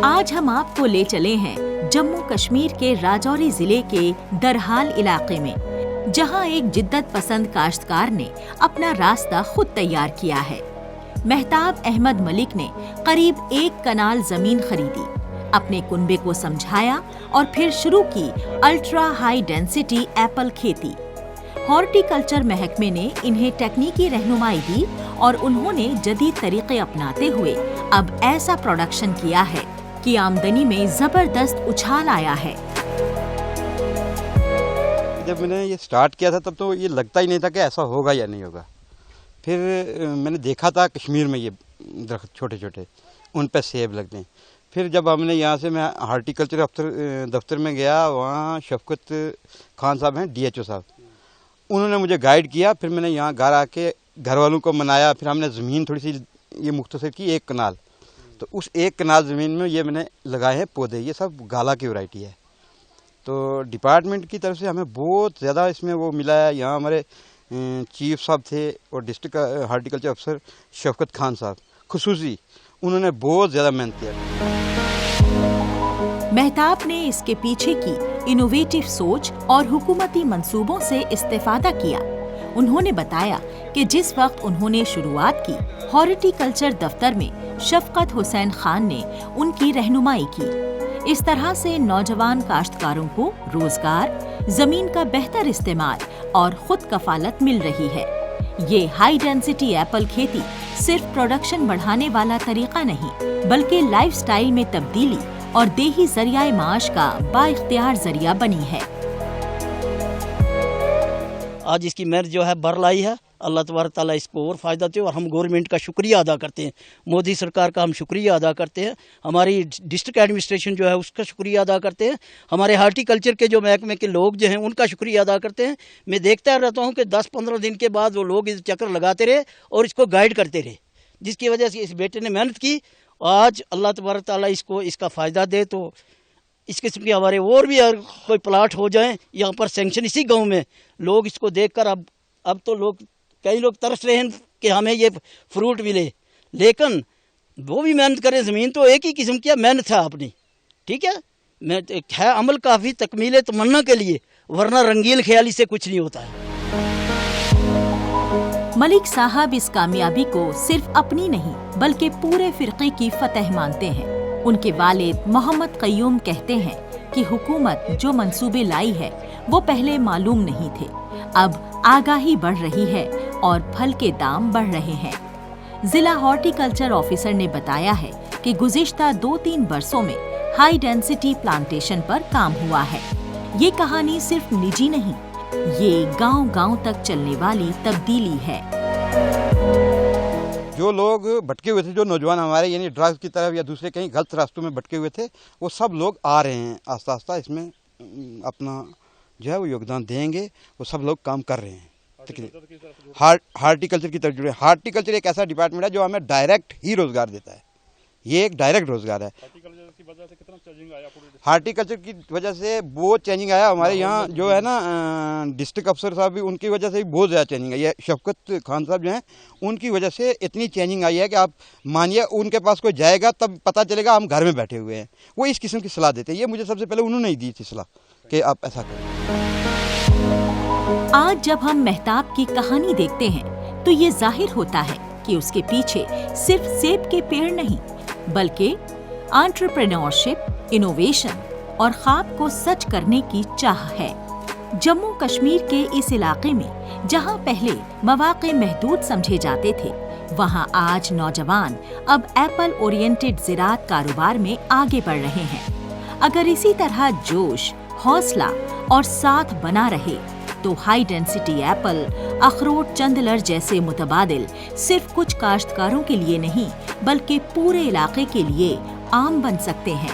آج ہم آپ کو لے چلے ہیں جموں کشمیر کے راجوری ضلع کے درحال علاقے میں، جہاں ایک جدت پسند کاشتکار نے اپنا راستہ خود تیار کیا ہے۔ مہتاب احمد ملک نے قریب 1 کنال زمین خریدی، اپنے کنبے کو سمجھایا اور پھر شروع کی الٹرا ہائی ڈینسٹی ایپل کھیتی۔ ہارٹی کلچر محکمے نے انہیں ٹیکنیکی رہنمائی دی اور انہوں نے جدید طریقے اپناتے ہوئے اب ایسا پروڈکشن کیا ہے کہ آمدنی میں زبردست اچھال آیا ہے۔ جب میں نے یہ سٹارٹ کیا تھا تب تو یہ لگتا ہی نہیں تھا کہ ایسا ہوگا یا نہیں ہوگا۔ پھر میں نے دیکھا تھا کشمیر میں یہ درخت چھوٹے چھوٹے، ان پہ سیب لگتے ہیں۔ پھر جب ہم نے یہاں سے میں ہارٹی کلچر دفتر میں گیا، وہاں شفقت خان صاحب ہیں DHO صاحب، انہوں نے مجھے گائیڈ کیا۔ پھر میں نے یہاں گھر آ کے گھر والوں کو منایا، پھر ہم نے زمین تھوڑی سی یہ مختصر کی 1 کنال، تو اس 1 کنال زمین میں یہ میں نے لگائے ہیں پودے، یہ سب گالا کی ورائٹی ہے۔ تو ڈپارٹمنٹ کی طرف سے ہمیں بہت زیادہ اس میں وہ ملا ہے۔ یہاں ہمارے چیف صاحب تھے اور ڈسٹرکٹ ہارٹیکلچر افسر شفقت خان صاحب خصوصی، انہوں نے بہت زیادہ محنت کیا۔ مہتاب نے اس کے پیچھے کی انوویٹو سوچ اور حکومتی منصوبوں سے استفادہ کیا۔ انہوں نے بتایا کہ جس وقت انہوں نے شروعات کی، ہارٹی کلچر دفتر میں شفقت حسین خان نے ان کی رہنمائی کی۔ اس طرح سے نوجوان کاشتکاروں کو روزگار، زمین کا بہتر استعمال اور خود کفالت مل رہی ہے۔ یہ ہائی ڈینسٹی ایپل کھیتی صرف پروڈکشن بڑھانے والا طریقہ نہیں، بلکہ لائف سٹائل میں تبدیلی اور دیہی ذریعہ معاش کا بااختیار ذریعہ بنی ہے۔ آج اس کی محنت جو ہے بھر لائی ہے، اللہ تبارک تعالیٰ اس کو اور فائدہ دے، اور ہم گورنمنٹ کا شکریہ ادا کرتے ہیں، مودی سرکار کا ہم شکریہ ادا کرتے ہیں، ہماری ڈسٹرکٹ ایڈمنسٹریشن جو ہے اس کا شکریہ ادا کرتے ہیں، ہمارے ہارٹی کلچر کے جو محکمے کے لوگ جو ہیں ان کا شکریہ ادا کرتے ہیں۔ میں دیکھتا رہتا ہوں کہ 10-15 دن کے بعد وہ لوگ اس چکر لگاتے رہے اور اس کو گائیڈ کرتے رہے، جس کی وجہ سے اس بیٹے نے محنت کی۔ آج اللہ تبارک تعالیٰ اس کو اس کا فائدہ دے، تو اس قسم کے ہمارے اور بھی اگر کوئی پلاٹ ہو جائیں یہاں پر سینکشن اسی گاؤں میں، لوگ اس کو دیکھ کر اب تو کئی لوگ ترس رہے ہیں کہ ہمیں یہ فروٹ ملے، لیکن وہ بھی محنت کریں۔ زمین تو ایک ہی قسم کی محنت ہے اپنی، ٹھیک ہے عمل کافی تکمیل تمنا کے لیے، ورنہ رنگیل خیالی سے کچھ نہیں ہوتا ہے۔ ملک صاحب اس کامیابی کو صرف اپنی نہیں بلکہ پورے فرقے کی فتح مانتے ہیں۔ ان کے والد محمد قیوم کہتے ہیں کہ حکومت جو منصوبے لائی ہے وہ پہلے معلوم نہیں تھے، اب آگاہی بڑھ رہی ہے اور پھل کے دام بڑھ رہے ہیں۔ ضلع ہارٹی کلچر آفیسر نے بتایا ہے کہ گزشتہ 2-3 برسوں میں ہائی ڈینسٹی پلانٹیشن پر کام ہوا ہے۔ یہ کہانی صرف نجی نہیں، یہ گاؤں گاؤں تک چلنے والی تبدیلی ہے۔ جو لوگ بھٹکے ہوئے تھے، جو نوجوان ہمارے یعنی ڈرگز کی طرف یا دوسرے کہیں غلط راستوں میں بھٹکے ہوئے تھے، وہ سب لوگ آ رہے ہیں آہستہ آہستہ، اس میں اپنا جو ہے وہ یوگدان دیں گے۔ وہ سب لوگ کام کر رہے ہیں۔ ہارٹی کلچر کی طرف جڑے۔ ہارٹی کلچر ایک ایسا ڈپارٹمنٹ ہے جو ہمیں ڈائریکٹ ہی روزگار دیتا ہے، یہ ایک ڈائریکٹ روزگار ہے۔ ہارٹی کلچر کی وجہ سے بہت چینجنگ آیا ہمارے یہاں، جو ہے نا ڈسٹرکٹ افسر صاحب بھی، ان کی وجہ سے بھی بہت زیادہ چینجنگ آئی ہے۔ شفقت خان صاحب جو ہیں ان کی وجہ سے اتنی چینجنگ آئی ہے کہ آپ مانیے ان کے پاس کوئی جائے گا تب پتہ چلے گا ہم گھر میں بیٹھے ہوئے ہیں۔ وہ اس قسم کی صلاح دیتے ہیں، یہ مجھے سب سے پہلے انہوں نے ہی دی تھی صلاح کہ آپ ایسا کریں۔ آج جب ہم مہتاب کی کہانی دیکھتے ہیں تو یہ ظاہر ہوتا ہے کہ اس کے پیچھے صرف سیب کے پیڑ نہیں بلکہ انٹرپرینورشپ، انوویشن اور خواب کو سچ کرنے کی چاہ ہے۔ جموں کشمیر کے اس علاقے میں جہاں پہلے مواقع محدود سمجھے جاتے تھے، وہاں آج نوجوان اب ایپل اورینٹڈ زراعت کاروبار میں آگے بڑھ رہے ہیں۔ اگر اسی طرح جوش، حوصلہ اور ساتھ بنا رہے تو ہائی ڈینسٹی ایپل، اخروٹ، چندلر جیسے متبادل صرف کچھ کاشتکاروں کے لیے نہیں بلکہ پورے علاقے کے لیے عام بن سکتے ہیں۔